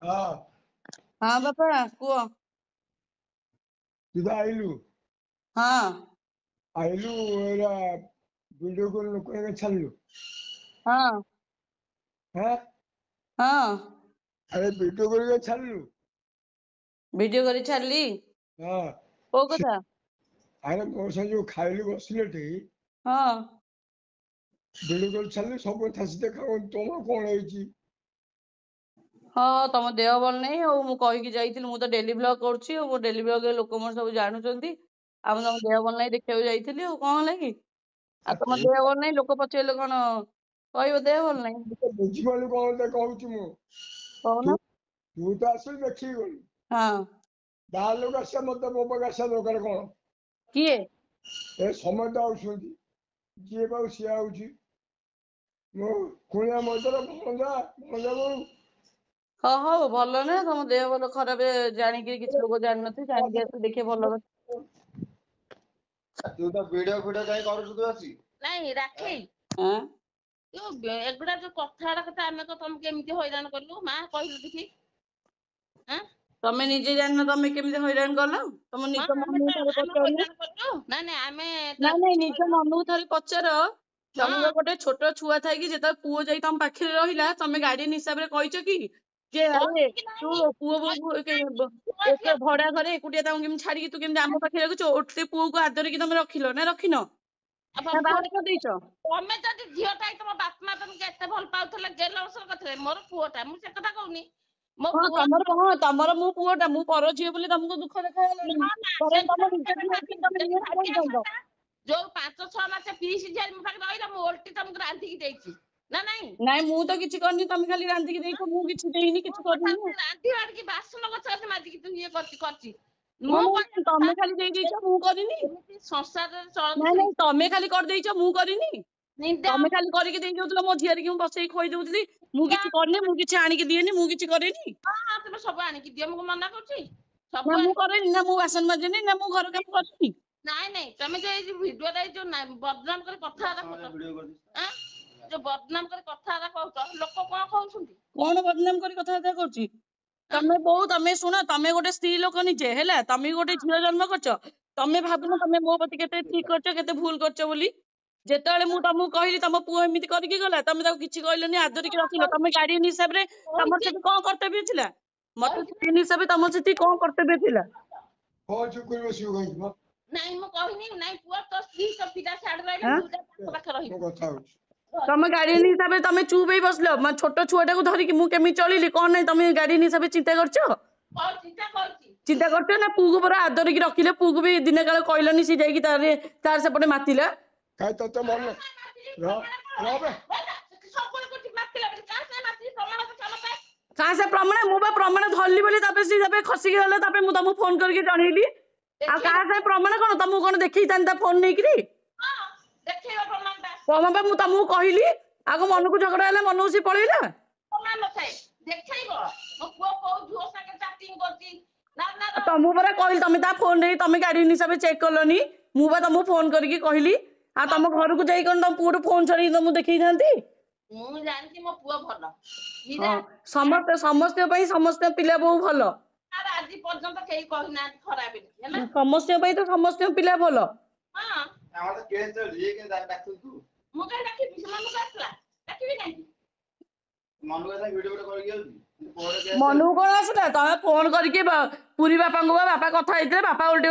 हाँ हाँ बापा कुह सीधा आइलू हाँ आइलू एरा वीडियो कॉल लोक छाड़लु हाँ हाँ हाँ अरे वीडियो कॉल छाड़लु वीडियो करी छाड़ली हाँ को कथा अरे मो से जो खाइलु बसिले ठी हाँ वीडियो कॉल छाड़लु सब कथा से देखा तुम कौन है हाँ तम देह भल नहीं मु कहीकि जाइଥିଲି मु तो डेली ब्लॉग करुछि मो डेली ब्लॉग लोक मोर सब जानुचंती आ तम देह भल नहीं देखा जाइଥିଲି कौन होला कि आ तम देह भल नहीं लोक पचारे कौन कहबो देह भल नहीं बुझिपालु कौन कहूँ मु कहूना तू तू तो आसिल देखी गलु हाँ बाहर लोक आसा मत मो पाखे आसा दरकार कौन किए ए समझ आउछंती जी पाऊ सी आउछि मो कुणिया मजर भंजा भंजा बोलू हाँ हौ भल ना तम देह भल खराब जानिकी किसी लोक जान नथि जानिकी आसी देखिए भल तू तो वीडियो वीडियो काई करू तू आसी नहीं राखी हाँ एगुड़ा जो कथा कथा आमे को तुम केमिति हैरान करलु मां कहलु देखी हां तमे निजे जान तमे केमिति हैरान करलो तम निज आमे मन तो थरे आमे पचारनु हैरान करलु नहीं आमे ना नहीं निज मन थरे पचार तमर हाँ गोटे छोट छुआ थाई कि जेता पुओ जाई तम पाखरे रहिला तमे गार्डियन हिसाब रे कहिचो कि जे अरे कि तू नहीं पुओ एक भड़ा घरे एकुटिया ताऊ केम छाड़ी तू केम आम पाखरे रखुचो ओटे पुओ को आदर कि तमे रखिलो ना रखिनो ना बाहर कर देइचो तमे जदि झियोटाई तम बाप मां तमके एते भल पाउथले जेल अवसर करथले मोर पुओटा मु से कथा कहूनी मो हाँ पुओ तमर मु पुओटा मु पर झियो बोली तमको दुख देखा ना ना पर तम निज से झियो कि तमे निजे कहंतो जो 5-6 मास पीस झियारी मो पाखे रहिला मो ओल्टी तमको रांधी की देइची ना नहीं ନାଇଁ ମୁଁ ତ କିଛି କରିନି ତମେ ଖାଲି ରାନ୍ଧିକି ଦେଇଛ ମୁଁ କିଛି ଦେଇନି କିଛି କରିନି ରାନ୍ଧି ବାଡିକି ବାସନ ଗଛ ମାଜିକି ତୁ ଇଏ କରିଛି ନା ମୁଁ ନାଇଁ ତମେ ଖାଲି ଦେଇଦେଇଛ ମୁଁ କରିନି ଏମିତି ସଂସାରରେ ନାଇଁ ନାଇଁ ଚଳନ୍ତି ତମେ ଖାଲି କରିଦେଇଛ ମୁଁ କରିନି ନିନ୍ଦା ତମେ ଖାଲି କରିକି ଦେଇ ଦଉଥିଲ ମୋ ଝିଅରିକି ମୁଁ ବସେଇକି ଖୋଇ ଦଉଥିଲି ମୁଁ କିଛି କରିନି ମୁଁ କିଛି ଆଣିକି ଦିଏନି ମୁଁ କିଛି କରେନି ହଁ ତମେ ସବୁ ଆଣିକି ଦିଅ ମୁଁ ମନା କରୁଛି ନା ସବୁ ମୁଁ କରେନି ନା ମୁଁ ବାସନ ମାଜେନି ନା ମୁଁ ଘର କାମ କରିନି ନାଇଁ ନାଇଁ ତମେ ଯୋଉ ଏଇ ଭିଡିଓ ରେ ଯୋଉ ବଦନାମ କରି କଥାବାର୍ତ୍ତା କରୁଛ ଯୋଉ ବଦନାମ କରି କଥାବାର୍ତ୍ତା କହୁଛ ଲୋକ କଣ କହୁଛନ୍ତି କଣ ବଦନାମ କରି କଥାବାର୍ତ୍ତା କରୁଛି ତମେ ବୋଉ ତମେ ଶୁଣ ତମେ ଗୋଟେ ସ୍ତ୍ରୀ ଲୋକ ନିଜେ ହେଲା ତମେ ଗୋଟେ ଝିଅ ଜନ୍ମ କରିଛ ତମେ ଭାବୁନ ତମେ ମୋ ପ୍ରତି କେତେ ଠିକ କରିଛ କେତେ ଭୁଲ କରିଛ ବୋଲି ଯେତେବେଳେ ମୁଁ ତମକୁ କହିଲି ତମ ପୁଅ ଏମିତି କରିକି ଗଲା ତମେ ତାକୁ କିଛି କହିଲନି ଆଦରିକି ରଖିଲ ତମେ ଗାର୍ଡିଆନ ହିସାବରେ ତମର ସେଠି କଣ କର୍ତ୍ତବ୍ୟ ଥିଲା ମତେ ଗାର୍ଡିଆନ ହିସାବରେ ତମର ସେଠି କଣ କର୍ତ୍ତବ୍ୟ ଥିଲା कौन चुप कर बसियो कहीं ନାଇଁ ମୁଁ କହିନି ନାଇଁ ପୁଅ ତ ସ୍ତ୍ରୀ ତ ପିଲା ଛାଡି ରହିଲେ ହଁ ତୁ ଯା ତାଙ୍କ ପାଖରେ ରହିବୁ ମୁଁ କଥା ହଉଛି ତମେ ଗାର୍ଡିଆନ ହିସାବରେ ତମେ ଚୁପ୍ ହେଇ ବସିଲ ଛୋଟ ଛୁଆଟାକୁ ଧରିକି ମୁଁ କେମିତି ଚଳିଲି କଣ ନାହିଁ ତମେ ଗାର୍ଡିଆନ ହିସାବରେ ଚିନ୍ତା କରିଛ ଚିନ୍ତା କରୁଛି ଚିନ୍ତା କରୁଛ ନା ପୁଅକୁ ପୁରା ଆଦରିକି ରଖିଲେ ପୁଅକୁ ବି ଦିନେ କାଳେ କହିଲନି ସେ ଯାଇକି ତାର ସେପଟେ ମାତିଲା काय तो मन रो रो बे କାହା ସେ ପ୍ରମାଣ ମୁଁ ବା ପ୍ରମାଣ ଧରିଲି ବୋଲି ତାପରେ ସେ ଖସିକି ଗଲା ତାପରେ ମୁଁ ତମକୁ ଫୋନ କରିକି ଜଣେଇଲି ଆଉ କାହା ସେ ପ୍ରମାଣ କଣ ତମକୁ କଣ ଦେଖେଇଥାନ୍ତି ତା ଫୋନ ନେଇକିରି ପ୍ରମାଣ ବା ମୁଁ ତମକୁ କହିଲି ଆଗ ମନକୁ ଝଗଡା ହେଲା ମନକୁ ସେ ପଳେଇଲା ତମକୁ ପରା କହିଲି ତମେ ତା ଫୋନ ରେ ତମେ ଗାର୍ଡିଆନ ହିସାବରେ ଚେକ୍ କଲନି ମୁଁ ବା ତମକୁ ଫୋନ କରିକି କହିଲି ଆଉ ତମ ଘରକୁ ଯାଇ କଣ ତମ ପୁଅଠୁ ଫୋନ ଛଡେଇକି ତମକୁ ଦେଖେଇଥାନ୍ତି ମୁଁ ଜାଣିଛି ମୋ ପୁଅ ଭଲ ସମସ୍ତଙ୍କ ପାଇଁ ସମସ୍ତ ପିଲା ବୋଉ ଭଲ ଆଜି ପର୍ଯ୍ୟନ୍ତ କେହି କହିନାହାନ୍ତି ଖରାପ ହେଲା ସମସ୍ତଙ୍କ ପାଇଁ ତ ସମସ୍ତଙ୍କ ପିଲା ଭଲ ହଁ ଆମର ତ କେସ୍ ଚଳି କି ଡାକୁଛୁ ତୁ ମୁଁ କାହିଁ ଡାକିବି ସେମାନଙ୍କୁ ଆସିଲା ଡାକିବି କାହିଁକି ମନକୁ ଏଟା ଭିଡିଓ କରିକି ଯାଉଛି ମନକୁ କଣ ଆସିଲା ତମେ ଫୋନ କରିକି ପୁରୀ ବାପାଙ୍କୁ ବାପା କଥା ହେଇଥିଲେ ବାପା ଓଲଟି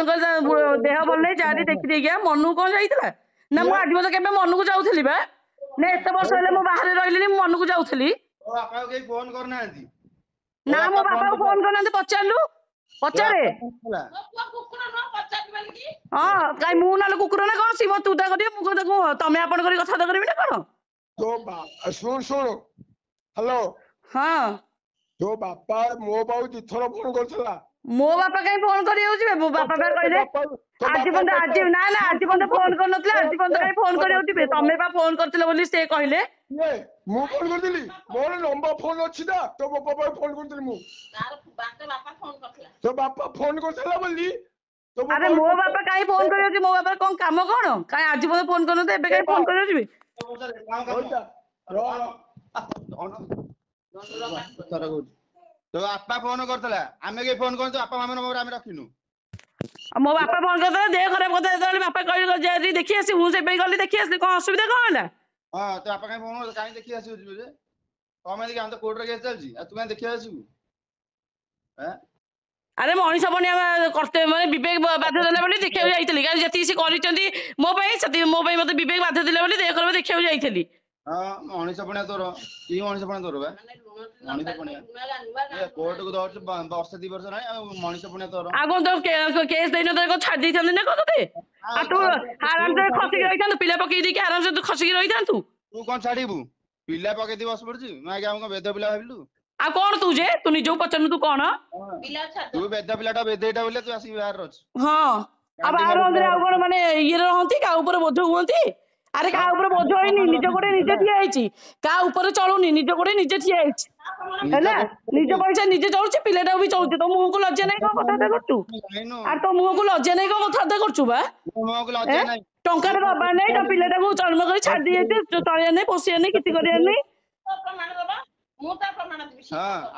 ଦେହ ଭଲ ନାହିଁ ଯାହାରି ଦେଖିଦେଇକି ମନକୁ କଣ ଯାଇଥିଲା ନା ମୁଁ ଆଜି ବୋଧେ କେବେ ମନକୁ ଯାଉଥିଲି ବା ନା ଏତେ ବର୍ଷ ହେଲେ ମୁଁ ବାହାରେ ରହିଲିନି ମୁଁ ମନକୁ ଯାଉଥିଲି ବାପାକୁ କେହି ଫୋନ କରୁନାହାନ୍ତି ନା ମୋ ବାପାକୁ ଫୋନ କରିନାହାନ୍ତି ପଚାରିଲୁ ପଚାରେ ହଁ କାଇଁ ମୁଁ ନହେଲେ କୁକୁର ନା କଣ ସିଏ ତୁ ତା କରିବ ମୁଁ କଥା କୁହ ତମେ ଆପଣ କରି କଥାବାର୍ତ୍ତା କରିବି ନା କଣ तो सुन सुन हेलो ହଁ तो बापा मो पाऊ दिथर फोन करथला ମୋ ବାପा କାଇଁ ଫୋନ କରିବାକୁ ମୋ ବାପା ବା କହିଲେ ଆଜି ପର୍ଯ୍ୟନ୍ତ ଆଜି ନା ନା ଆଜି ପର୍ଯ୍ୟନ୍ତ ଫୋନ କରିନଥିଲେ ଆଜି ପର୍ଯ୍ୟନ୍ତ କାଇଁ ଫୋନ କରିବାକୁ ଯିବେ ତମେ ବା ଫୋନ କରିଥିଲେ ବୋଲି ସେ କହିଲେ ମୁଁ ଫୋନ କରିଥିଲି ମୋର ନମ୍ବର ଫୋନ ଅଛି ନା ତୋ ବାପା ପାଇଁ ଫୋନ କରିଥିଲି ମୁଁ ତୋ ବାପା ଫୋନ କରିଥିଲା ବୋଲି ଆରେ ମୋ ବାପା କାଇଁ ଫୋନ କରିବାକୁ ମୋ ବାପା କଣ କାମ କଣ କାଇଁ ଆଜି ପର୍ଯ୍ୟନ୍ତ ଫୋନ କରିନଥିଲେ ଏବେ କାଇଁ ଫୋନ କରିବାକୁ ଯିବେ ର ତୋ ବାପା ଫୋନ କରିଥିଲା ଆମେ କେହି ଫୋନ କରିଛୁ ବାପା ମାମା ନମ୍ବର ଆମେ ରଖିନୁ ମୋ ବାପା ଫୋନ କରିଦେଲା ଦେହ ଖରାପ କଥା ଯେତେବେଳେ ବାପା କହିଲେ ଯାଇ ଦେଖି ଆସିବୁ ମୁଁ ସେପାଇଁ ଗଲି ଦେଖି ଆସିଲି କଣ ଅସୁବିଧା କଣ ହେଲା ହଁ ତୋ ବାପା କାହିଁ ଫୋନ କରୁଛୁ କାହିଁ ଦେଖି ଆସିବୁ ଯେ କଣ ଦେଖି ଆମେ ତ କୋର୍ଟରେ କେସ୍ ଚାଲିଛି ଆଉ ତୁ କାହିଁ ଦେଖି ଆସିବୁ ଆରେ ମଣିଷ ପଣିଆ କର୍ତ୍ତବ୍ୟ ମାନେ ବିବେକ ବାଧ୍ୟ ଦେଲା ବୋଲି ଦେଖିବାକୁ ଯାଇଥିଲି କାରଣ ଯେତିକି ସେ କରିଛନ୍ତି ମୋ ପାଇଁ ସେତିକି ମୋ ପାଇଁ ମତେ ବିବେକ ବାଧ୍ୟ ଦେଲା ବୋଲି ଦେହ ଖରାପ ଦେଖିବାକୁ ଯାଇଥିଲି ହଁ ମଣିଷ ପଣିଆ ତୋର କି ମଣିଷ ପଣିଆ ତୋର ବା ମଣିଷ ପଣିଆ କୋର୍ଟକୁ ଧରୁଛୁ ବର୍ଷେ 2 ବର୍ଷ ନାହିଁ ଆଉ ମଣିଷ ପଣିଆ ତୋର ଆଉ କଣ ତ କେସ୍ ଦେଇନଥିଲେ କଣ ଛାଡି ଦେଇଥାନ୍ତି ନା କଣ ତତେ ଆଉ ତୁ ଆରାମସେ ଖସିକି ରହିଥାନ୍ତୁ ପିଲା ପକେଇ ଦେଇକି ଆରାମସେ ତୁ ଖସିକି ରହିଥାନ୍ତୁ ତୁ କଣ ଛାଡିବୁ ପିଲା ପକେଇଦେଇ ବସି ପଡୁଛି ମୁଁ ଆଜ୍ଞା ଆମକୁ ବେଦ ପିଲା ଭାବିଲୁ ଆଉ କଣ ତୁ ଯେ ତୁ ନିଜକୁ ପଚାରୁନୁ ତୁ କଣ ତୁ ବେଦ ପିଲାଟା ବେଦେଇଟା ବୋଲି ତୁ ଆସିକି ବାହାରେ ଅଛୁ ହଁ ଆଉ ବାହାର ରହନ୍ତି ଆଉ କଣ ମାନେ ଇଏରେ ରହନ୍ତି କାହା ଉପରେ ବୋଝ ହୁଅନ୍ତି ଆରେ କାହା ଉପରେ ବୋଝ ହେଇନି ନିଜ ଗୋଡେ ନିଜେ ଠିଆ ହେଇଛି କାହା ଉପରେ ଚଳୁନି ନିଜ ଗୋଡେ ନିଜେ ଠିଆ ହେଇଛି ହେଲା ନିଜ ପଇସା ନିଜେ ଚଳୁଛି ପିଲାଟାକୁ ବି ଚଳୁଛି ତୋ ମୁହଁକୁ ଲଜ୍ଜା ନାହିଁ କଣ କଥାବାର୍ତ୍ତା କରୁଛୁ ଆରେ ତୋ ମୁହଁକୁ ଲଜ୍ଜା ନାହିଁ କଣ କଥାବାର୍ତ୍ତା କରୁଛୁ ବା ଟଙ୍କାଟେ ଦବାର ନାହିଁ ତୋ ପିଲାଟାକୁ ଜନ୍ମ କରି ଛାଡି ଦେଇଯାଇଛି ଚଳିବାର ନାହିଁ ପୋଷିବାର ନାହିଁ କିଛି କରିବାର ନାହିଁ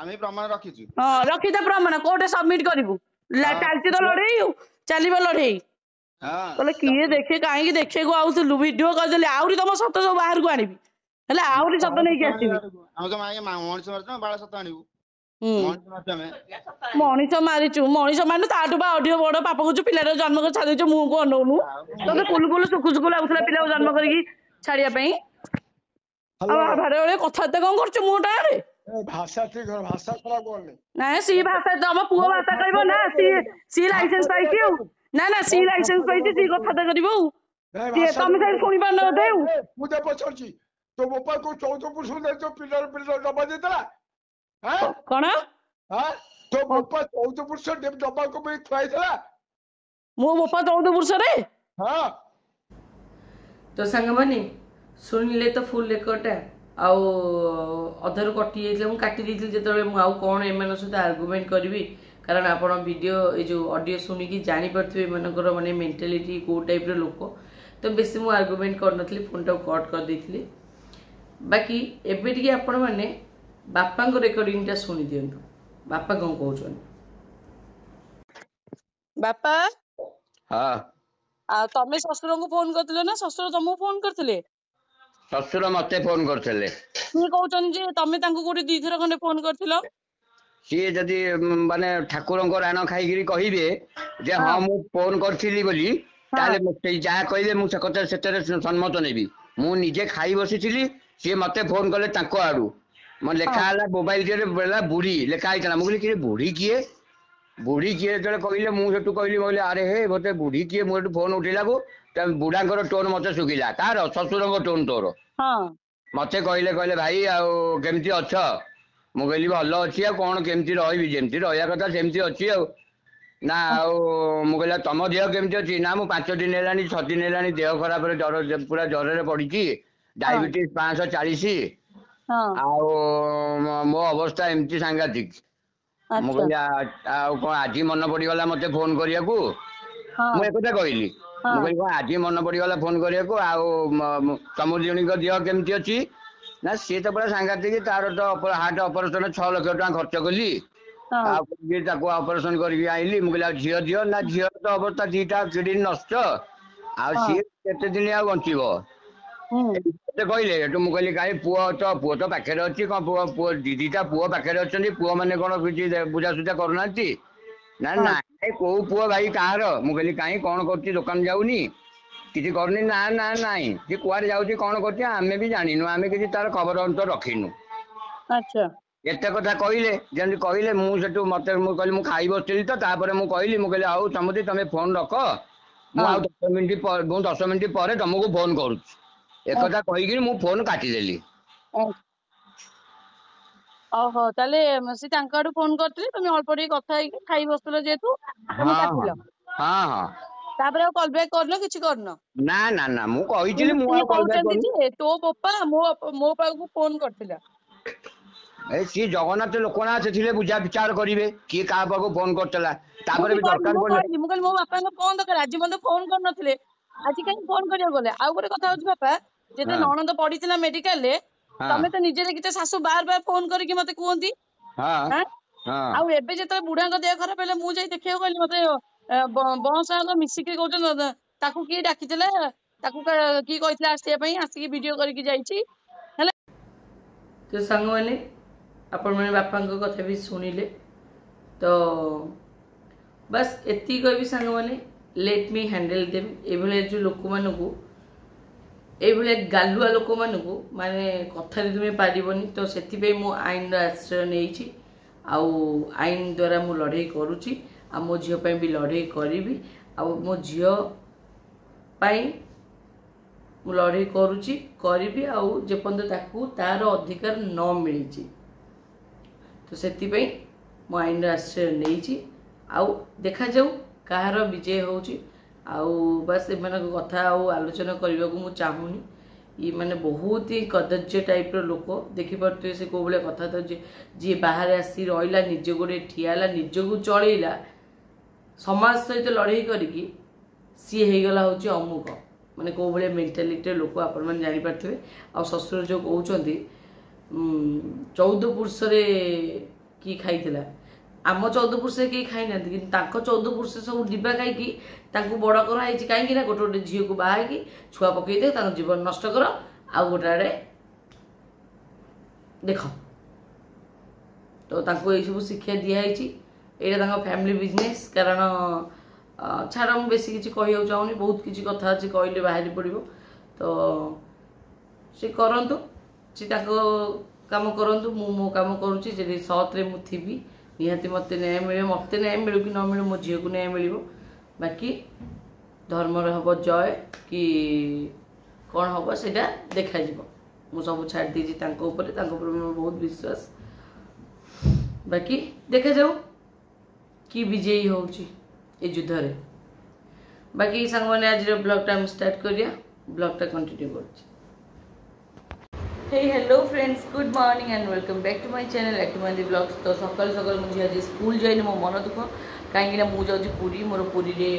ଆମେ ପ୍ରମାଣ ରଖିଛୁ ହଁ ରଖିଥା ପ୍ରମାଣ କୋର୍ଟରେ ସବମିଟ କରିବୁ ଚାଲିଛି ତ ଲଢେଇ ଚାଲିବ ଲଢେଇ କହିଲେ କିଏ ଦେଖେ କାହିଁକି ଦେଖିବାକୁ ଆଉଥିଲୁ ଭିଡିଓ କରିଦେଲି ଆହୁରି ତମ ସତ ସବୁ ବାହାରକୁ ଆଣିବି ହେଲେ ଆହୁରି ସତ ନେଇକି ଆସିବି ମଣିଷ ମାରିଛୁ ମଣିଷ ମାନେ ତାଠୁ ବା ଅଧିକ ବଡ ପାପ କରୁଛୁ ପିଲାଟା ଜନ୍ମ କରି ଛାଡି ଦେଇଛୁ ମୁହଁକୁ ଅନଉନୁ ତତେ କୁଲୁ କୁଲୁ ସୁକୁ ଲାଗୁଥିଲା ପିଲାକୁ ଜନ୍ମ କରିକି ଛାଡିବା ପାଇଁ ଆଉ ଭାରେ ବେଳେ କଥାବାର୍ତ୍ତା କଣ କରୁଛୁ ମୁହଁଟା ଆଡେ ଭାଷା ଠିକ ଭାଷା ଖରାପ କରନି ନାଇଁ ସି ଭାଷା ତମ ପୁଅ ଭାଷା କହିବ ନା ସି ଲାଇସେନ୍ସ ପାଇଛି ଆଉ ନା ସି ଲାଇସେନ୍ସ ପାଇଛି ସି କଥାବାର୍ତ୍ତା କରିବ ଆଉ ତମେ ସେଠି ଶୁଣି ପାରୁନ ବୋଧେ ଆଉ ମୁଁ ତ ପଚାରୁଛି ତୋ ବୋପା କୋଉ 14 ପୁରୁଷ ପିଲା ଡବା ଦେଇଥିଲା କଣ ତୋ ବୋପା 14 ପୁରୁଷ ଡବାକୁ ପାଇଁ ଥୁଆଇଥିଲା ମୋ ବୋପା 14 ପୁରୁଷରେ ହଁ ତ ସାଙ୍ଗମାନେ ଶୁଣିଲେ ତ ଫୁଲ୍ ରେକର୍ଡଟା ଆଉ ଅଧାରୁ କଟି ଯାଇଥିଲା ମୁଁ କାଟି ଦେଇଥିଲି ଯେତେବେଳେ ମୁଁ ଆଉ କ'ଣ ଏମାନଙ୍କ ସହିତ ଆର୍ଗୁମେଣ୍ଟ କରିବି କାରଣ ଆପଣ ଭିଡ଼ିଓ ଏ ଯେଉଁ ଅଡ଼ିଓ ଶୁଣିକି ଜାଣିପାରୁଥିବେ ଏମାନଙ୍କର ମାନେ ମେଣ୍ଟାଲିଟି କେଉଁ ଟାଇପ୍ର ଲୋକ ତ ବେଶୀ ମୁଁ ଆର୍ଗୁମେଣ୍ଟ କରିନଥିଲି ଫୋନ୍ଟାକୁ କଟ୍ କରିଦେଇଥିଲି ବାକି ଏବେ ଟିକେ ଆପଣମାନେ ବାପାଙ୍କ ରେକର୍ଡିଂଟା ଶୁଣି ଦିଅନ୍ତୁ ବାପା କ'ଣ କହୁଛନ୍ତି ବାପା ହଁ ଆଉ ତମେ ଶ୍ୱଶୁରଙ୍କୁ ଫୋନ କରିଥିଲେ ନା ଶ୍ୱଶୁର ତମକୁ ଫୋନ କରିଥିଲେ ଶ୍ୱଶୁର ମତେ ଫୋନ କରିଥିଲେ ସିଏ କହୁଛନ୍ତି ଯେ ତମେ ତାଙ୍କୁ କୋଉଠି 2 ଥର ଖଣ୍ଡେ ଫୋନ କରିଥିଲ ସିଏ ଯଦି ମାନେ ଠାକୁରଙ୍କ ରାଣ ଖାଇକିରି କହିବେ ଯେ ହଁ ମୁଁ ଫୋନ କରିଥିଲି ବୋଲି ତାହେଲେ ସେଇ ଯାହା କହିବେ ମୁଁ ସେ କଥା ସେଥିରେ ସମ୍ମତ ନେବି ମୁଁ ନିଜେ ଖାଇ ବସିଥିଲି ସିଏ ମତେ ଫୋନ କଲେ ତାଙ୍କ ଆଡୁ ମୋ ଲେଖା ହେଲା ମୋବାଇଲ ବୁଢୀ ଲେଖା ହେଇଥିଲା ମୁଁ କହିଲି କିଏ ବୁଢୀ କିଏ ଯେତେବେଳେ କହିଲେ ମୁଁ ସେଠୁ କହିଲି ଆରେ ହେ ମତେ ବୁଢୀ କିଏ ମୁଁ ଏଠୁ ଫୋନ ଉଠେଇଲାକୁ ବୁଢାଙ୍କର ଟୋନ ମତେ ଶୁଖିଲା କାହାର ଶ୍ୱଶୁରଙ୍କ ଟୋନ ତୋର ମତେ କହିଲେ ଭାଇ ଆଉ କେମିତି ଅଛ ମୁଁ କହିଲି ଭଲ ଅଛି ଆଉ କ'ଣ କେମିତି ରହିବି ଯେମିତି ରହିବା କଥା ସେମିତି ଅଛି ଆଉ ନା ଆଉ ମୁଁ କହିଲି ତମ ଦେହ କେମିତି ଅଛି ନା ମୁଁ 5 ଦିନ ହେଲାଣି 6 ଦିନ ହେଲାଣି ଦେହ ଖରାପରେ ପୁରା ଜ୍ୱରରେ ପଡିଛି ଡାଇବେଟିସ୍ 540 ଆଉ ମୋ ଅବସ୍ଥା ଏମିତି ସାଂଘାତିକ ମୁଁ କହିଲି ଆଉ କ'ଣ ଆଜି ମନେ ପଡିଗଲା ମତେ ଫୋନ କରିବାକୁ ମୁଁ ଏକଥା କହିଲି ମୁଁ କହିଲି କ'ଣ ଆଜି ମନେ ପଡିଗଲା ଫୋନ କରିବାକୁ ଆଉ ତମ ଜଣଙ୍କ ଦେହ କେମିତି ଅଛି ନା ସିଏ ତ ପୁରା ସାଂଘାତିକ ତାର ତ ହାର୍ଟ ଅପରେସନ 6 ଲକ୍ଷ ଟଙ୍କା ଖର୍ଚ୍ଚ କଲି ଆଉ ତାକୁ ଅପରେସନ କରିକି ଆଇଲି ମୁଁ କହିଲି ଆଉ ଝିଅ ନା ଝିଅର ତ ଅବସ୍ଥା 2ଟା କିଡନୀ ନଷ୍ଟ ଆଉ ସିଏ କେତେ ଦିନ ଆଉ ବଞ୍ଚିବ କହିଲେ ଏଠୁ ମୁଁ କହିଲି କାହିଁ ପୁଅ ତ ପାଖରେ ଅଛି କ'ଣ ପୁଅ 2ଟା ପୁଅ ପାଖରେ ଅଛନ୍ତି ପୁଅ ମାନେ କ'ଣ କିଛି ବୁଝାସୁଝା କରୁନାହାନ୍ତି ନା ନାଇଁ କୋଉ ପୁଅ ଭାଇ କାହାର ମୁଁ କହିଲି କାହିଁ କ'ଣ କରୁଛି ଦୋକାନ ଯାଉନି କିଛି କରୁନି ନାଇଁ ସେ କୁଆଡେ ଯାଉଛି କ'ଣ କରୁଛି ଆମେ ବି ଜାଣିନୁ ଆମେ କିଛି ତାର ଖବର ଅନ୍ତର ରଖିନୁ ଏତେ କଥା କହିଲେ ଯେମିତି କହିଲେ ମୁଁ ସେଠୁ ମୁଁ କହିଲି ମୁଁ ଖାଇ ବସିଥିଲି ତ ତାପରେ ମୁଁ କହିଲି ଆଉ ତମେ ଫୋନ ରଖ ମୁଁ ଆଉ 10 ମିନିଟ୍ ପରେ ତମକୁ ଫୋନ କରୁଛି ଏକଥା କହିକିରି ମୁଁ ଫୋନ କାଟିଦେଲି ଓହୋ ତାହେଲେ ସେ ତାଙ୍କ ଆଡୁ ଫୋନ କରିଥିଲେ ତମେ ଅଳ୍ପ ଟିକେ କଥା ହେଇକି ଖାଇ ବସୁଥିଲ ଯେହେତୁ ତମେ କାଟିଲ ତାପରେ ଆଉ କଲ୍ ବ୍ୟାକ୍ କରିନ କିଛି କରିନ ନା ମୁଁ କହିଥିଲି ମୁଁ ସିଏ ଆଉ କଲ୍ ବ୍ୟାକ୍ କହୁଛନ୍ତି ଯେ ତୋ ବୋପା ମୋ ପାଖକୁ ଫୋନ କରିଥିଲା ସିଏ ଜଗନ୍ନାଥ ଲୋକ ନା ସେଥିରେ ବୁଝା ବିଚାର କରିବେ କିଏ କାହା ପାଖକୁ ଫୋନ କରିଥିଲା ତାପରେ ବି ଦରକାର ମୁଁ କହିଲି ମୋ ବାପାଙ୍କ କଣ ଦରକାର ଆଜି ମତେ ଫୋନ କରିନଥିଲେ ଆଜି କାହିଁ ଫୋନ କରିବାକୁ ଗଲେ ଆଉ ଗୋଟେ କଥା ହଉଛି ବାପା ଯେତେ ନଣନ୍ଦ ପଡିଥିଲା ମେଡିକାଲରେ ତମେ ତ ନିଜେ ଦେଖିଛ ଶାଶୁ ବାର ଫୋନ କରିକି ମତେ କୁହନ୍ତି ଆଉ ଏବେ ଯେତେବେଳେ ବୁଢାଙ୍କ ଦେହ ଖରାପ ହେଲେ ମୁଁ ଯାଇ ଦେଖିବାକୁ କହିଲି ମତେ ବଂଶ ମିଶିକି କହୁଛନ୍ତି ତାକୁ କିଏ ଡାକିଥିଲେ ତାକୁ କିଏ କହିଥିଲା ଆସିବା ପାଇଁ ଆସିକି ଭିଡିଓ କରିକି ଯାଇଛି ହେଲା। ତ ସାଙ୍ଗମାନେ ଆପଣମାନେ ବାପାଙ୍କ କଥା ବି ଶୁଣିଲେ ତ ବାସ୍ ଏତିକି କହିବି ସାଙ୍ଗମାନେ ଲେଟ୍ ମି ହ୍ୟାଣ୍ଡେଲ ଦେମ୍। ଏଭଳିଆ ଯେଉଁ ଲୋକମାନଙ୍କୁ ଏଇଭଳିଆ ଗାଲୁଆ ଲୋକମାନଙ୍କୁ ମାନେ କଥାରେ ତୁମେ ପାରିବନି। ତ ସେଥିପାଇଁ ମୁଁ ଆଇନର ଆଶ୍ରୟ ନେଇଛି ଆଉ ଆଇନ ଦ୍ୱାରା ମୁଁ ଲଢ଼େଇ କରୁଛି ଆଉ ମୋ ଝିଅ ପାଇଁ ବି ଲଢ଼େଇ କରିବି ଆଉ ମୋ ଝିଅ ପାଇଁ ମୁଁ ଲଢ଼େଇ କରୁଛି କରିବି ଆଉ ଯେପର୍ଯ୍ୟନ୍ତ ତାକୁ ତାର ଅଧିକାର ନ ମିଳିଛି ତ ସେଥିପାଇଁ ମୁଁ ଆଇନର ଆଶ୍ରୟ ନେଇଛି ଆଉ ଦେଖାଯାଉ କାହାର ବିଜୟ ହେଉଛି। ଆଉ ବାସ୍ ଏମାନଙ୍କ କଥା ଆଉ ଆଲୋଚନା କରିବାକୁ ମୁଁ ଚାହୁଁନି। ଇ ମାନେ ବହୁତ ହି କଦର୍ଯ୍ୟ ଟାଇପ୍ର ଲୋକ ଦେଖିପାରୁଥିବେ ସେ କେଉଁ ଭଳିଆ କଥା ତ ଯିଏ ବାହାରେ ଆସି ରହିଲା ନିଜ ଗୋଡ଼େ ଠିଆ ହେଲା ନିଜକୁ ଚଳେଇଲା ସମାଜ ସହିତ ଲଢ଼େଇ କରିକି ସିଏ ହେଇଗଲା ହେଉଛି ଅମୁକ ମାନେ କେଉଁ ଭଳିଆ ମେଣ୍ଟାଲିଟିର ଲୋକ ଆପଣମାନେ ଜାଣିପାରୁଥିବେ। ଆଉ ଶ୍ୱଶୁର ଯେଉଁ କହୁଛନ୍ତି 14 ପୁରୁଷରେ କିଏ ଖାଇଥିଲା ଆମ 14 ପୁରୁଷରେ କେହି ଖାଇନାହାନ୍ତି କିନ୍ତୁ ତାଙ୍କ 14 ପୁରୁଷ ସବୁ ଡିବା ଖାଇକି ତାଙ୍କୁ ବଡ଼ କରାହେଇଛି କାହିଁକି ନା ଗୋଟେ ଗୋଟେ ଝିଅକୁ ବାହା ହେଇକି ଛୁଆ ପକେଇ ଦିଅ ତାଙ୍କ ଜୀବନ ନଷ୍ଟ କର ଆଉ ଗୋଟେ ଆଡ଼େ ଦେଖ ତ ତାଙ୍କୁ ଏଇସବୁ ଶିକ୍ଷା ଦିଆହେଇଛି। ଏଇଟା ତାଙ୍କ ଫ୍ୟାମିଲି ବିଜନେସ୍ କାରଣ ଛାଡ଼ ମୁଁ ବେଶୀ କିଛି କହିବାକୁ ଚାହୁଁନି ବହୁତ କିଛି କଥା ଅଛି କହିଲେ ବାହାରି ପଡ଼ିବ ତ ସେ କରନ୍ତୁ ସେ ତାଙ୍କ କାମ କରନ୍ତୁ ମୁଁ ମୋ କାମ କରୁଛି ଯଦି ସତରେ ମୁଁ ଥିବି ନିହାତି ମୋତେ ନ୍ୟାୟ ମିଳିବ ମୋତେ ନ୍ୟାୟ ମିଳୁ କି ନ ମିଳୁ ମୋ ଝିଅକୁ ନ୍ୟାୟ ମିଳିବ ବାକି ଧର୍ମର ହେବ ଜୟ କି କ'ଣ ହେବ ସେଇଟା ଦେଖାଯିବ। ମୁଁ ସବୁ ଛାଡ଼ି ଦେଇଛି ତାଙ୍କ ଉପରେ ମୋର ବହୁତ ବିଶ୍ୱାସ ବାକି ଦେଖାଯାଉ କି ବିଜୟୀ ହେଉଛି ଏ ଯୁଦ୍ଧରେ। ବାକି ସାଙ୍ଗମାନେ ଆଜିର ବ୍ଲଗ୍ଟା ଆମେ ଷ୍ଟାର୍ଟ କରିବା ବ୍ଲଗ୍ଟା କଣ୍ଟିନ୍ୟू କରୁଛି। Hey hello friends good morning and welcome back to my channel Akimandy Vlogs। तो सकाल सकाल मुझे आज स्कूल जाइए मो मन दुख कहीं मुझे पुरी मोर पुरी रे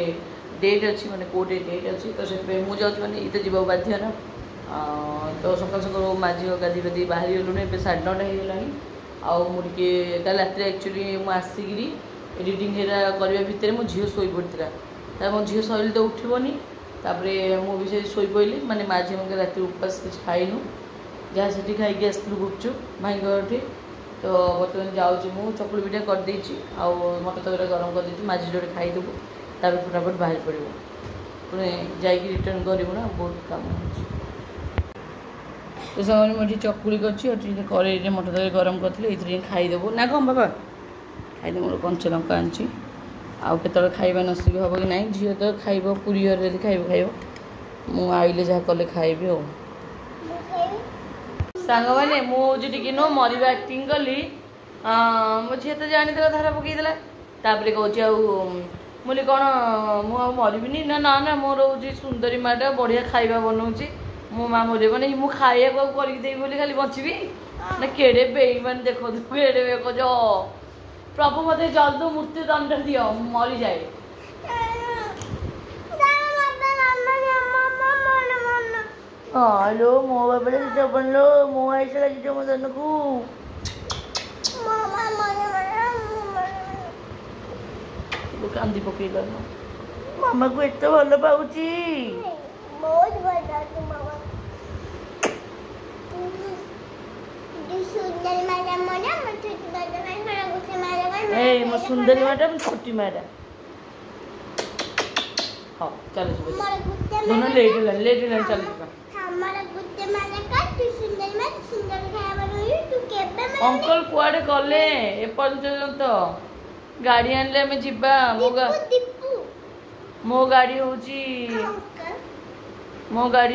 डेट अच्छी माने कोर्टे डेट अच्छी तो से मुझे माने ये तो जीवा बाध्य ना तो सकाल सकाल माझी गाधी गाधी बाहरी गलुन ए 9:30 होगा आउ मुझे कल रात एक्चुअली मुझे एडिटिंग करने भितर मो झील शोई पड़ा मो झील शैली तो उठबनी मुझे शोई पड़ी माने माझी मैं रात उपास कुछ खाइनु जहाँ से खाई आसलु गुपचुप भाई घर तो बर्तमान जाऊँगी मु चकुली पिठा कर आउ मटर तक गरम कर माझी जोड़े खाईदेबू तापर फटाफट बाहर पड़ो पुणे जा रिटर्न करूँ ना बहुत कम तो समय मुझे चकुली कर मटर तक गरम करी ये खाईदेबू ना कम बाबा खाईदे मोर कंचा लंका आनी आउ के खाଇବା नसीब हम कि ना झील तो खाइब पूरी घर यदि खाइब मुझे आइले जहाँ कले खाइबी और सांग मैंने मुझे टी नो मरवा एक्टिंग कली मो झी तो जानीदेला धारा पकईदेला तापर कौन मुझे कौन मुझे ना ना ना मोर हूँ सुंदरी माटा बढ़िया खाଇବା बनाऊँगी मो माँ मोरे मैंने मुझे खाइबा करदेवी खाली बचबी ना केड़े बेईमान देखो केड़े बेकज प्रभु मत जल्द मृत्यु दंड दियो मरी जाए हेलो मो बाबा जबन लो मो ऐसा लगी जो मदन को कांदी पकई मामा को एत भल पाऊची बहुत भल मामा सुंदरी मैडम मोना मो सुंदरी मैडम छोटी मैडम हाँ चलो दोनों लेट चल अंकल कुआडे गले एपर्यंत गाड़ी आनले हमें जीवा मो गाड़ी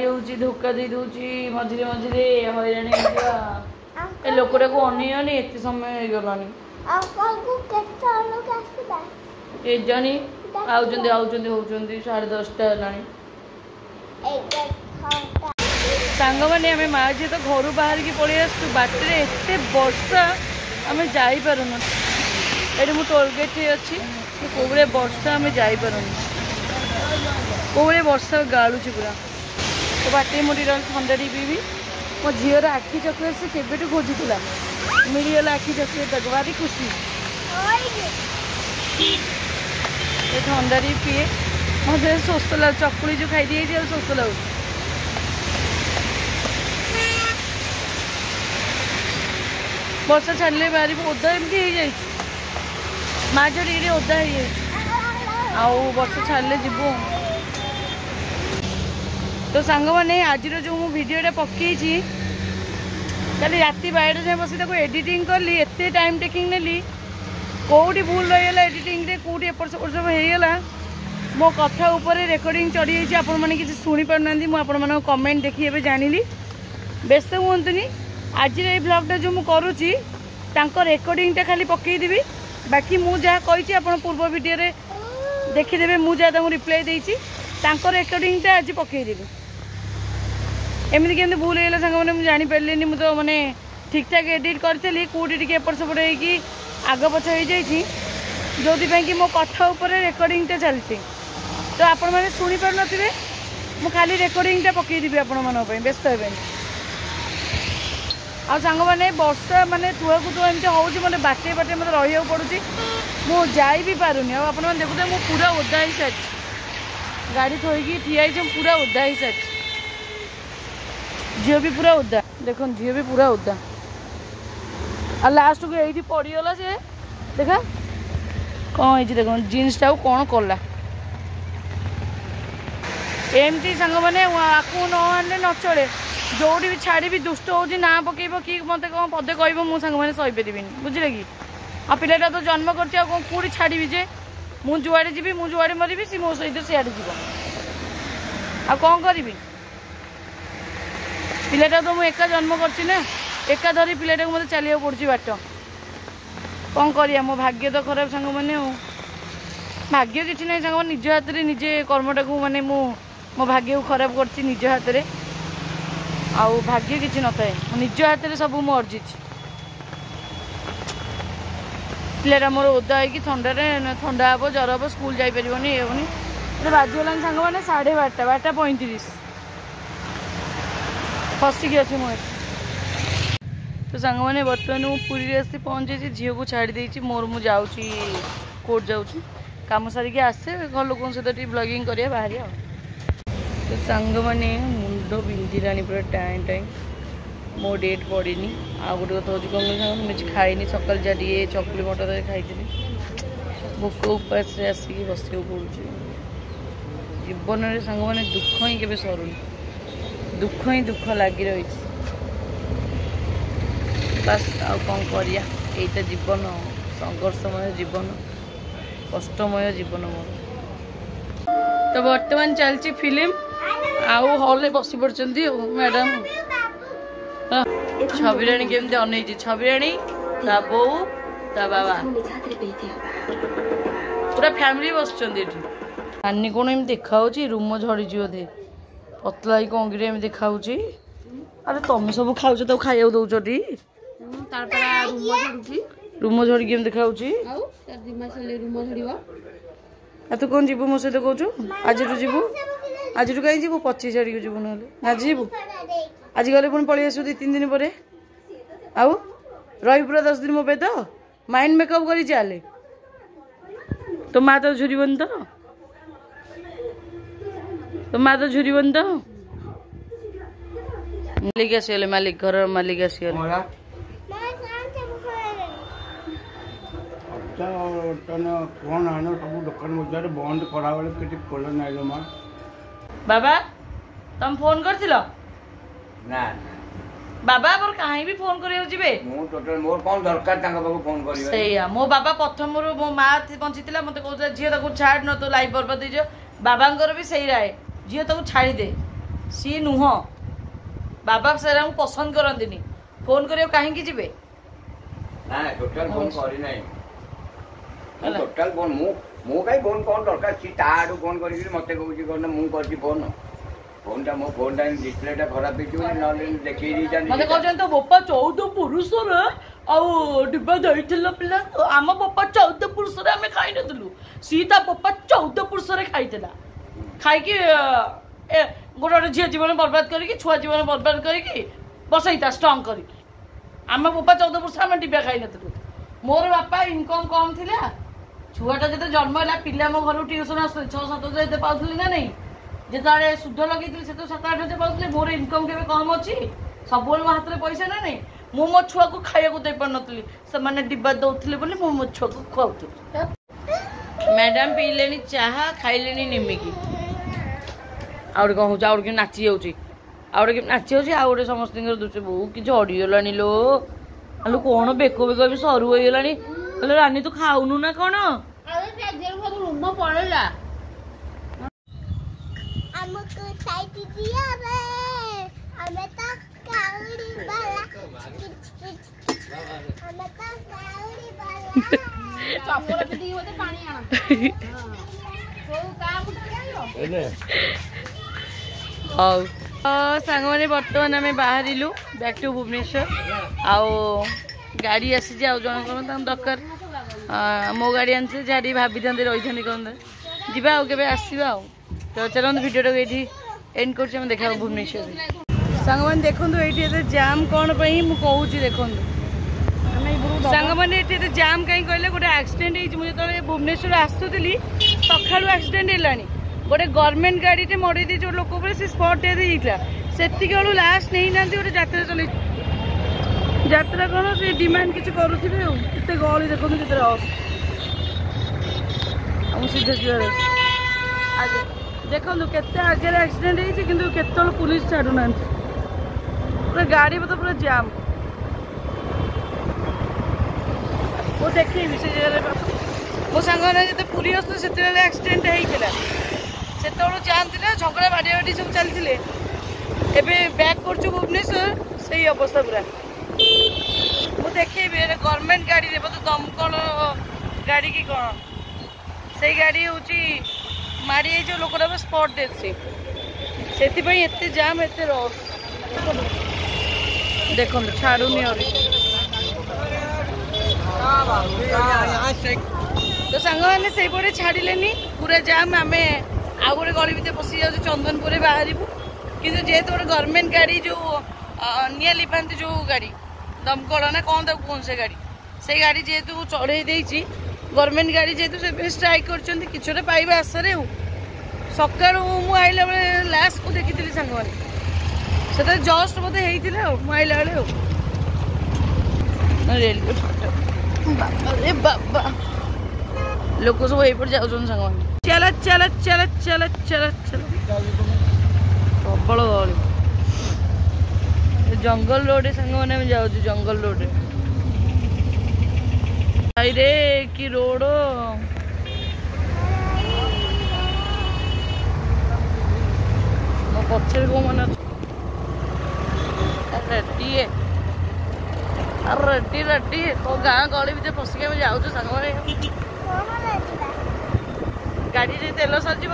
होची धोखा दे दूची मझिरे मझिरे हैरान ए लोकटा को अनियनी एत समय हो गलानी ए जानी आउचंदी होचंदी 10:30 हेलानी सांग मैंने आम माँ जी तो घर बाहर की पलि आसु बाटे एत वर्षा आम जापरूँ ये मुझे टोलगेट अच्छी कौड़े वर्षा आम जापरूँ कौड़े वर्षा गाड़ुची पूरा तो बाटे मुझे ठंडा टी पीबी मो झीर आखि चॉकलेट से केबेठू खोजुला मिलगला आखि चॉकलेट भारी खुशी ये ठंडा पिए मत शोष लगे चकुड़ी जो खाई दिए शोष लगे वर्षा छाड़े बाहर ओदा एमती हो जाए माँ जो टे ओदा हो जाए आउ वर्षा छाड़े जीवु तो सांग मैंने आज जो मु भिडटा पकई कल राति 12 जाए बस एडिटिंग कली एत टाइम टेकिंग नेली कौटी भूल रहीगला एडिटिंग रे कौटी एपट सेपट सब होगला मो कथा उपर रेकर्डिंग चढ़ी जाइए आपण मैंने किसी शुणी पारना मुझे कमेंट देखी ए जानी व्यस्त हुंतुनी आज ये ब्लॉगटा जो मुझे करुँची रेकर्डिंगटा खाली पकईदेवी बाकी मुझे जहाँ कही आप पूर्व वीडियो रे देखीदे मुझे रिप्लाई देती रेकर्डिंगटा आज पकईदेवी एमती केमती भूल होगा सांग मैंने मुझे जापारे मुझे तो मैंने ठीक ठाक एडिट करी कौटी टी एपट सेपट हो आग पछ हो जाए जो कि मो कथा उपर रेकर्डिंगटा चलती तो आपण मैंने शुणी पार नथिबे मु खाली रेकर्डिंगटा पकईदेवी आपण मन व्यस्त हे आ सांग मैंने वर्षा माने तुआ को तो एमती हो मतलब बाटे बाटे मतलब रही पड़ुची मु जाई भी पारुनी आपण मैंने देखुते मु पूरा ओदा ही सारी गाड़ी थोड़ी ठिया पूरा ओदा ही सारी झील भी पूरा ओदा देख झील भी पूरा ओदा आ लास्ट को यही पड़गला से देखा कौन है देख जीन्सटा कौन कला एमती सांग मैंने आपको न आने न चले जोड़ी भी छाड़ी भी दुष्ट हो ना पकेब कि मत कौन पदे कह मो सांग मैंने सहीपरि बुझे कि आ पिलाटा तो जन्म कर छाड़ी जे मुझे जुआड़े जी मुझे जुआड़े मरबी सी मो सहित सियाड़े जीव आ कौन करी पिलाटा तो मुझे एका जन्म करना एका धरी पिलाटा को मत चलिया पड़ी बाट कौन करिया मो भाग्य तो खराब सांग मैंने भाग्य किसी ना सांग निज हाथ में निजे कर्मटा को माने मो भाग्य को खराब कर निज हाथ में आउ भाग्य किसी न थाए निज हाथ में सब मु अर्जी पिलाटा मोर ओदा है ठंडा हम जर हम स्कूल जापर ये हेनी बाजीगला सांग मैंने 12:30 फसिकी अच्छी मुझे तो सांग मैंने बर्तमान पुरी आसी पहुँचे झील को छाड़ी मोर मु जाऊँगी कोर्ट जाऊँगी कम सारिकी आसे घर लोगों सहित ब्लॉगिंग करिया बाहर तो सांग मैंने मुंड बिंधिला पूरा टाइम टाइम मो डेट पड़ी आ गोटे कथा हूँ कौन मुझे खाई सकाल जहाँ चकली मटर खाई भोक उपास आसिक बस पड़ू जीवन में सांग मैंने दुख ही केवे सरुनी दुख ही दुख लगी रही बस आ कौन करिया एटा जीवन संघर्षमय जीवन कष्टमय जीवन मोर तो बर्तमान चलती फिल्म आउ हॉल में बसी पड़ती मैडम छबिराणी केमती अनई छबिराणी ता बो ता बाबा पूरा फैमिली बस नानी कौन एम देखा रूम झड़ी बोधे पतला ही कंगिरी एम देखा अरे तुम सब खाऊ तो खाया दौच रूम झड़ी केम देखा तू कौन जीव मो सहित कौन आज जीवु आज कहीं जीवु 25 तारीख जीवु ना आज जीवु आज गले पुणी पलि आसु 2-3 दिन पर आउ रही पूरा 10 दिन मो पे तो माइंड मेकअप करी चले तो माँ तो झुरबन तो माँ तो झुरबन तो मालिक आसीगले मालिक घर मालिक आसीगले कौन आना सब दुकान बजार बंद करा बेले खोल ना माँ बाबा तुम फोन कर ना बाबा पर कहीं भी फोन करियो जिबे मो टोटल मोर कोन दरकार तांका बाबू फोन करियो सहीया मो बाबा प्रथम मो माँ बंचीला मते कहता झील ताको छाड़ न तो लाइफ बर्बाद हो बाबांकर भी सही राय झील ताको छाड़ी दे सी नुह बाबा सेरा पसंद करंदिनी फोन करियो कहीं जिबे ना टोटल फोन करी नाही टोटल फोन मो काई फोन कोन दरकार सी ताडू फोन करी मते कहूची कोन मु करची फोन फोनटा मो फोनटा डिस्प्लेटा खराब ହେଇଛି ବୋଲି ନହେଲେ ଦେଖେଇ ଦେଇ जानी मते कहजन तो बापा 14 पुरुष रे आ डिब्बा दैथिला पिला आम बापा 14 पुरुष रे हमें खाइ नथलु सीता बापा 14 पुरुष रे खाइतला खाइ कि ए गोटे झियो जीवन बर्बाद करिकी छुआ जीवन बर्बाद करिकी बसैता स्ट्रॉन्ग करिकी आम बापा 14 पुरुष हमें डिब्बा खाइ नथलु मोर बापा इनकम कम थिला छुआटा जते जन्म होला पिला मो घर ट्यूशन आसले 6-7 हजार दे पाउथली ना नहीं जेताले सुध लगेइथली से तो 7-8 हजार पाउथले मोर इनकम केबे कम अछि सब बोल मो हाथ रे पैसा ना नहीं मो मो छुआ को खाया को दे पर नतली से माने डिब्बा दउथले बोले मो छुआ को खुआउथली मैडम पीलेनी चाहा खाइलेनी निमिकी आउड कहू जाउड के नाची जाउची आउड के नाची जाउची आउड समस्त दुचे बहु कि झड़ी गलानी लो आलू कोन बेको बेको भी सरू होई गलानी बोले रानी तू खाउनु ना कोन अरे से जेल सब रूम में पड़ेला हमको साइड दिया रे हमें तो काउड़ी वाला हमें तो काउड़ी वाला चपल पे दी होते पानी आना तो काम उठाइयो हाउ सांग माने वर्तमान आम बाहरिलु बैक टू भुवनेश्वर आओ गाड़ी आसी जाओ जन कौन दरकार मो गाड़ी आनी जहाँ भाभी था रही कौन जीवा आउ के आसवा तो चलते भिडियो ये एंड कर देखा भुवनेश्वर सांग मैंने देखो ये जाम कौन कहूँ देखो सांग मैंने जाम कहीं कहले गोटे एक्सीडेंट होते भुवनेश्वर आसुली सकालू एक्सीडेंट है गोटे गवर्नमेंट गाड़ी टे मड़े दी जो लोक से स्पट डेथ होता से लास्ट नहीं ना गोटे यात्रा चल यात्रा कौन से डिमांड किसी करुवे के गहली देखो के रस सीधे सीधे देखो केते आगे एक्सीडेंट होती कि पुलिस छाड़ू ना पूरा गाड़ी मतलब पूरा जाम वो देखी से जगह मो सांग जो पुरी आस एक्सीडेंट होता से जाम था झगड़ा बाड़ी बाड़ी सब चलते एबे बैक कर भुवनेश्वर से अवस्था पूरा मुझे देखी गवर्नमेंट गाड़ी रे बोध दमकल गाड़ी की कौन से गाड़ी हूँ मारी जो लोकटा स्पट डेथ से एते जाम एते रस देखो छाड़ूनी तो सांग मैंने से पटे छाड़िले पूरा जाम आम आउ गोटे गली भितर पशि जाऊँ चंदनपुर बाहर कि जेहेतु गोटे गवर्नमेंट गाड़ी जो निया लिभाती जो गाड़ी दमकल ना कौन तक कौन से गाड़ी जेहेतु चढ़ई देती गवर्नमेंट गाड़ी जेहेतु से स्ट्राइक कर किछोटे पाइबा आशा सका मु आइला बेले लास्ट को देखी सांग मैंने जस्ट बोधे होता आइला बेले बाबा लोक सब ये जाऊँ सांग मैंने चल चल चल चल चल चल प्रबल गहली जंगल रोड सांग मैंने जाऊँ जंगल रोड रे कि रोड मो पछे को मन रेडी रेडी रेडी तो गाँ गली भितर पशिक जाऊँ सांग गाड़ी रे तेल सरजी 100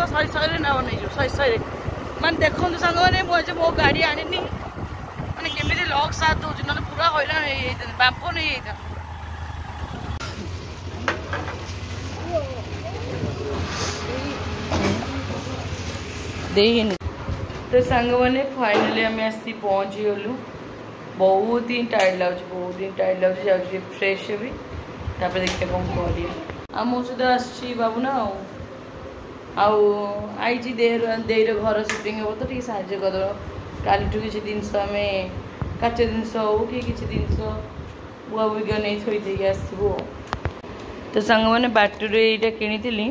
ना नहीं 100 मान देखो सांग मैंने मो गाड़ी आनी मैंने केमी लक साथ दूसरी ना पूरा हईराण बाप नहीं देनी तो सांग मैंने फाइनाली आम आसी पहुँची गलु बहुत ही टायर्ड लगे जाऊँ फ्रेश भी तापर देखते कौन कर मो सहित आसी बाबू ना आई देर घर सुटिंग हम तो साहय करद कालू किसी जिनस आम काच जिनस हो कि जिनस बुआ बुआ नहीं थोड़ी देके आसबू तो सांग मैंने बाटर यहाँ किनी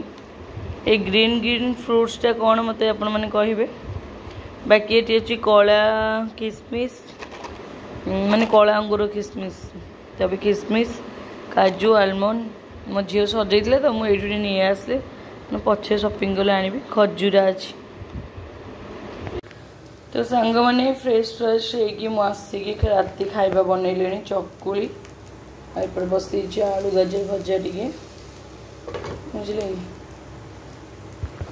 ए ग्रीन ग्रीन फ्रुट्सटा कौन मत आपण मैंने कहे बाकी ये अच्छी कला किसमिस माने कला अंगूर किसमिस तब किसमिस काजू आलमंड मो झील सजे तो मुझे नहीं आसले पछे शॉपिंग गले आनी खजूरा अच्छी तो सांग मैंने फ्रेश फ्रेश होसिक राति खाइबा बनइले चकुली एपटे बस आलू गाजर भजा टे बुझे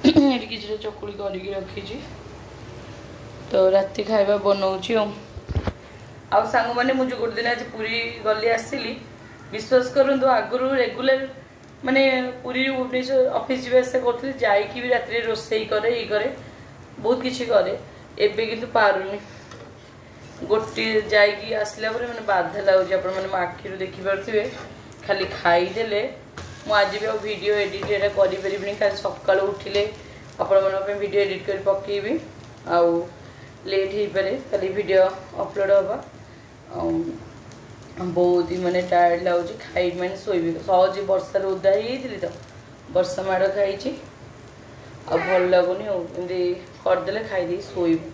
ये किसी चकुली करके रखी तो राति खाइबा बनाऊँ आ सांग मैंने मुझे गोटे दिन आज पूरी गली आसली विश्वास करूँ आगुरी रेगुलर माने पूरी भुवनेश्वर ऑफिस जावासा करी जाकि भी रात रोसे करे ये करे बहुत किसी करे एबे किंतु पारुनी गोटे जाकि आसला मैंने बाधा लगुच आप आखिर देखिपे खाली खाईदेले मुझे भी वीडियो एडिट करें खाली सका उठिले आपण वीडियो एडिट कर पकेबी आउ लेट हो पारे खाली वीडियो अपलोड हवा बहुत ही माने टायर्ड लगुच खाई मैंने शोबी सहज वर्षा ओदा ही तो वर्षा माड़ खाई आ भल लगुनि एमती करदे खाई शोब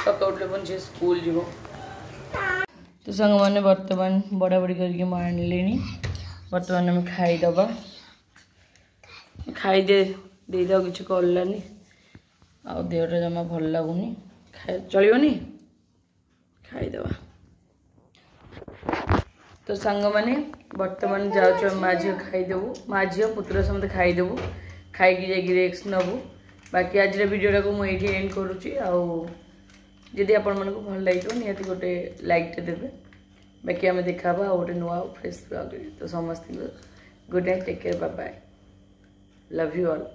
सका उठले पुणी झी स्कूल जीव तो सांग मैंने बर्तमान बड़ा बड़ी करके मारे बर्तमान आम खाईदबा खाईदे किसी कलानी आ देहटा जमा भल लगुनि चलनी खाईदबा तो सांग मैंने बर्तमान जाऊँ माँ झी खाईदेबू माँ झी पुत्र समस्त खाईदेबू खाई रेक्स नबू बाकी आज वीडियोटा को मुझे एंड करुच्ची आदि आपण मन को भल लगे निहाती गोटे लाइक देवे बाकी आम देखा गोटे नुआ फ्रेश तो समस्त good night take care bye bye love you all.